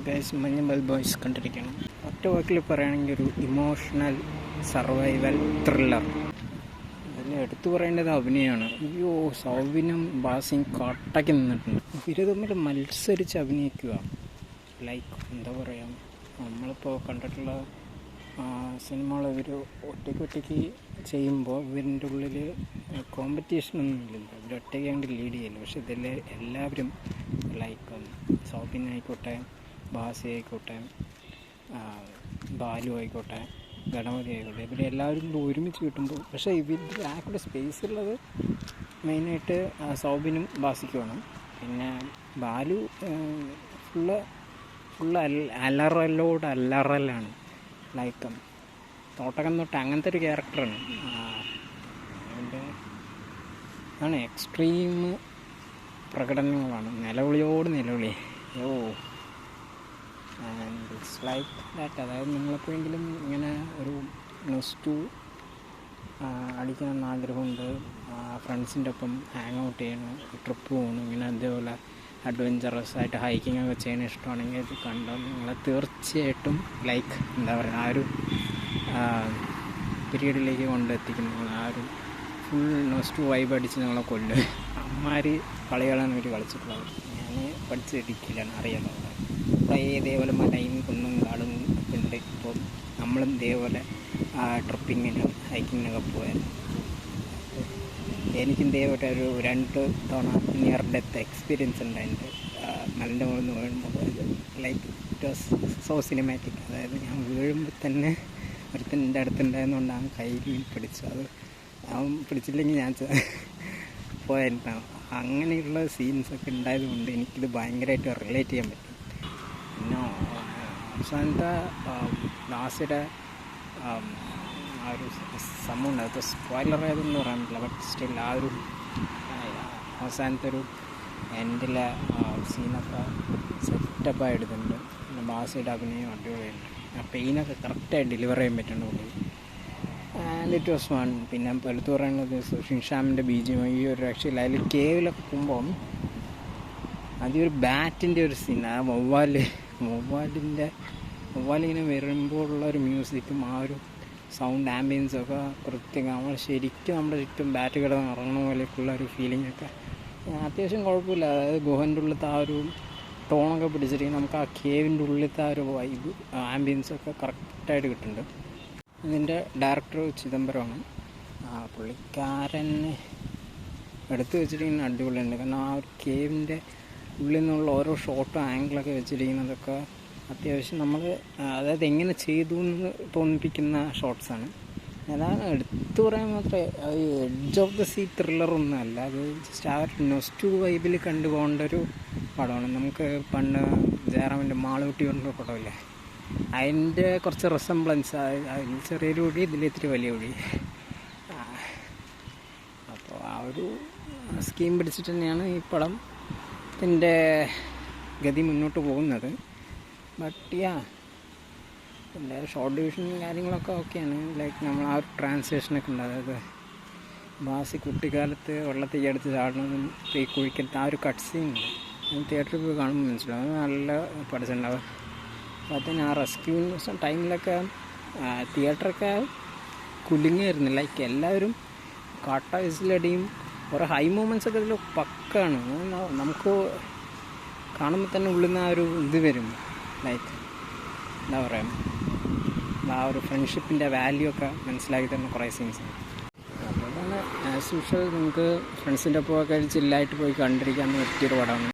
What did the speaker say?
Guys Manjummel boys കണ്ടിരിക്കണം. ഒറ്റ വാക്കിൽ പറയുകയാണെങ്കിൽ ഒരു ഇമോഷണൽ സർവൈവൽ ത്രില്ലർ. അതിൽ എടുത്തു പറയേണ്ടത് അഭിനയമാണ്. അയ്യോ, സൗബിനും ബാസിയും കട്ടയ്ക്ക് നിന്നിട്ടുണ്ട്. ഇവർ തമ്മിൽ മത്സരിച്ച് അഭിനയിക്കുക. ലൈക്ക് എന്താ പറയുക, നമ്മളിപ്പോൾ കണ്ടിട്ടുള്ള സിനിമകൾ ഇവർ ഒറ്റയ്ക്ക് ചെയ്യുമ്പോൾ ഇവരിൻ്റെ ഉള്ളിൽ കോമ്പറ്റീഷനൊന്നും ഇല്ലല്ലോ. ഇവർ ഒറ്റയ്ക്കാണ്ട് ലീഡ് ചെയ്യില്ല. പക്ഷെ ഇതിൽ എല്ലാവരും ലൈക്ക് സൗബിനായിക്കോട്ടെ, ബാസി ആയിക്കോട്ടെ, ബാലു ആയിക്കോട്ടെ, ഗണപതി ആയിക്കോട്ടെ, ഇവരെല്ലാവരും കൂടി ഒരുമിച്ച് കിട്ടുമ്പോൾ, പക്ഷേ ഇവരുടെ ആക്കൂടെ സ്പേസ് ഉള്ളത് മെയിനായിട്ട് സൗബിനും ബാസിക്കുമാണ്. പിന്നെ ബാലു ഫുള്ള് അലറലാണ്. ലൈക്ക് തോട്ടകം തൊട്ട് അങ്ങനത്തെ ഒരു ക്യാരക്ടറാണ്. അതിൻ്റെ ആണ് എക്സ്ട്രീം പ്രകടനങ്ങളാണ്, നിലവിളി. And it's like that. അതായത് നിങ്ങളെപ്പോഴെങ്കിലും ഇങ്ങനെ ഒരു നെക്സ്റ്റ് അടിക്കണമെന്ന് ആഗ്രഹമുണ്ട്, ഫ്രണ്ട്സിൻ്റെ ഒപ്പം ഹാങ് ഔട്ട് ചെയ്യണം, ട്രിപ്പ് പോകണം, ഇങ്ങനെ അതേപോലെ അഡ്വഞ്ചറസ് ആയിട്ട് ഹൈക്കിംഗ് ഒക്കെ ചെയ്യാൻ ഇഷ്ടമാണെങ്കിൽ ഇത് കണ്ടാൽ നിങ്ങളെ തീർച്ചയായിട്ടും ലൈക്ക് എന്താ പറയുക, ആ ഒരു പീരീഡിലേക്ക് കൊണ്ടെത്തിക്കുന്ന ആ ഒരു ഫുൾ നെക്സ്റ്റ് വൈബ് അടിച്ച് നിങ്ങളെ കൊല്ലും. അമ്മാര് കളികളാണ് ഇവർ കളിച്ചിട്ടുള്ളത്. ഞാൻ പഠിച്ചിട്ടിരിക്കില്ലാണ്, അറിയാലോ. ഇവിടെ ഇതേപോലെ മലയും കുന്നും കാടും ഒക്കെ ഉണ്ട്. ഇപ്പോൾ നമ്മളും ഇതേപോലെ ട്രിപ്പിങ്ങിനും ഹൈക്കിങ്ങിനൊക്കെ പോയാൽ എനിക്കും ഇതേപോലെ ഒരു 2 തവണ നിയർ ഡെത്ത് എക്സ്പീരിയൻസ് ഉണ്ട്. എൻ്റെ മലൻ്റെ മുകളിൽ നിന്ന് വീഴുമ്പോൾ like it was so cinematic. അതായത് ഞാൻ വീഴുമ്പോൾ തന്നെ ഒരുത്തൻ്റെ അടുത്തുണ്ടായിരുന്നുകൊണ്ട് ആ കയ്യിൽ പിടിച്ചു. അത് അവൻ പിടിച്ചില്ലെങ്കിൽ ഞാൻ പോയിട്ടുണ്ടാകും. അങ്ങനെയുള്ള സീൻസൊക്കെ ഉണ്ടായതുകൊണ്ട് എനിക്കിത് ഭയങ്കരമായിട്ട് റിലേറ്റ് ചെയ്യാൻ പറ്റും. പിന്നെ അവസാനത്തെ ലാസ്റ്റിടെ ആ ഒരു സംഭവം ഉണ്ട്. അത് സ്പോയിലർ ആയതെന്ന് പറയാൻ പറ്റില്ല. ബട്ട് സ്റ്റിൽ ആ ഒരു അവസാനത്തെ ഒരു എൻഡിലെ സീനൊക്കെ സെറ്റപ്പായി എടുക്കുന്നുണ്ട്. പിന്നെ ബാസിയുടെ അഭിനയം അടിപൊളിയുണ്ട്. ആ പെയിനൊക്കെ കറക്റ്റായി ഡെലിവർ ചെയ്യാൻ പറ്റുന്നുണ്ട് പുള്ളി. And it was fun. പിന്നെ എടുത്തു പറയുന്നത് ഷിൻഷാമിൻ്റെ ബീജിയം ഈ ഒരു രക്ഷയില്ല. അതിൽ കേവിലൊക്കെ പോകുമ്പം അതൊരു ബാറ്റിൻ്റെ ഒരു സീൻ, ആ വവ്വാലിങ്ങനെ വരുമ്പോഴുള്ള ഒരു മ്യൂസിക്കും ആ ഒരു സൗണ്ട് ആംബിയൻസൊക്കെ കൃത്യം നമ്മൾ ശരിക്കും നമ്മുടെ ചുറ്റും ബാറ്റ് കിടന്ന് ഇറങ്ങുന്ന പോലെയൊക്കെയുള്ള ഒരു ഫീലിങ്ങൊക്കെ അത്യാവശ്യം കുഴപ്പമില്ല. അതായത് ഗുഹൻ്റെ ഉള്ളിലത്തെ ആ ഒരു ടോണൊക്കെ പിടിച്ചിരിക്കും. നമുക്ക് ആ കേവിൻ്റെ ഉള്ളിലത്തെ ആ ഒരു വൈബ് ആംബിയൻസൊക്കെ കറക്റ്റായിട്ട് കിട്ടുന്നുണ്ട്. ഇതിൻ്റെ ഡയറക്ടർ ചിദംബരമാണ്. പുള്ളിക്കാരൻ എടുത്തു വെച്ചിരിക്കുന്ന അടിപൊളിയുണ്ട്. കാരണം ആ ഒരു കേവിൻ്റെ ഉള്ളിൽ നിന്നുള്ള ഓരോ ഷോട്ടും ആംഗിളൊക്കെ വെച്ചിരിക്കുന്നതൊക്കെ അത്യാവശ്യം നമ്മൾ അതായത് എങ്ങനെ ചെയ്തു എന്ന് തോന്നിപ്പിക്കുന്ന ഷോട്ട്സാണ്. അതാണ് എടുത്തു പറയാൻ മാത്രമേ എഡ്ജ് ഓഫ് ദ സീ ത്രില്ലറൊന്നും അല്ല. അത് ജസ്റ്റ് ആ ഒരു നെക്സ്റ്റ് വൈബിൽ കണ്ടുപോകേണ്ട ഒരു പടമാണ്. നമുക്ക് പണ്ട് ജയറാമിൻ്റെ മാളൂട്ടി കൊണ്ടൊരു പടമില്ലേ, അതിൻ്റെ കുറച്ച് റിസംബ്ലൻസ്, അതിൽ ചെറിയൊരു ഒഴി, ഇതിലിത്തിരി വലിയ ഒഴി. അപ്പോൾ ആ ഒരു സ്കീം പിടിച്ചിട്ട് തന്നെയാണ് ഈ പടത്തിൻ്റെ ഗതി മുന്നോട്ട് പോകുന്നത്. ബട്ട് പിന്നെ ഷോർട്ട് ഡിവിഷനും കാര്യങ്ങളൊക്കെ ഓക്കെയാണ്. ലൈക്ക് നമ്മൾ ആ ഒരു ട്രാൻസ്ലേഷനൊക്കെ ഉണ്ട്. അതായത് ബാസി കുട്ടിക്കാലത്ത് വെള്ളത്തിൽ എടുത്ത് ചാടുന്നതും ഈ കുഴിക്കലത്ത് ആ ഒരു കട്ട് സീൻ തിയേറ്ററിൽ പോയി കാണുമ്പോൾ മനസ്സിലാവും. നല്ല പഠിച്ചിട്ടുണ്ടാവും. അപ്പോൾ അതിന് ആ റെസ്ക്യൂ ടൈമിലൊക്കെ തിയേറ്ററൊക്കെ കുലുങ്ങായിരുന്നു. ലൈക്ക് എല്ലാവരും കാട്ട വിസിലടിയും കുറേ ഹൈ മൂമെൻറ്റ്സൊക്കെ ഇതിൽ പക്കാണ്. നമുക്ക് കാണുമ്പോൾ തന്നെ ഉള്ളിൽ നിന്ന് ആ ഒരു ഇത് വരും. ലൈക്ക് എന്താ പറയുക, ആ ഒരു ഫ്രണ്ട്ഷിപ്പിൻ്റെ വാല്യൂ ഒക്കെ മനസ്സിലാക്കി തരുന്ന കുറേ സീൻസാണ്. അതുകൊണ്ടാണ് ആസ് യൂഷ്വൽ നിങ്ങൾക്ക് ഫ്രണ്ട്സിൻ്റെ ഒപ്പം ഒക്കെ ചില്ലായിട്ട് പോയി കണ്ടിരിക്കാൻ പറ്റിയൊരു പടമാണ്.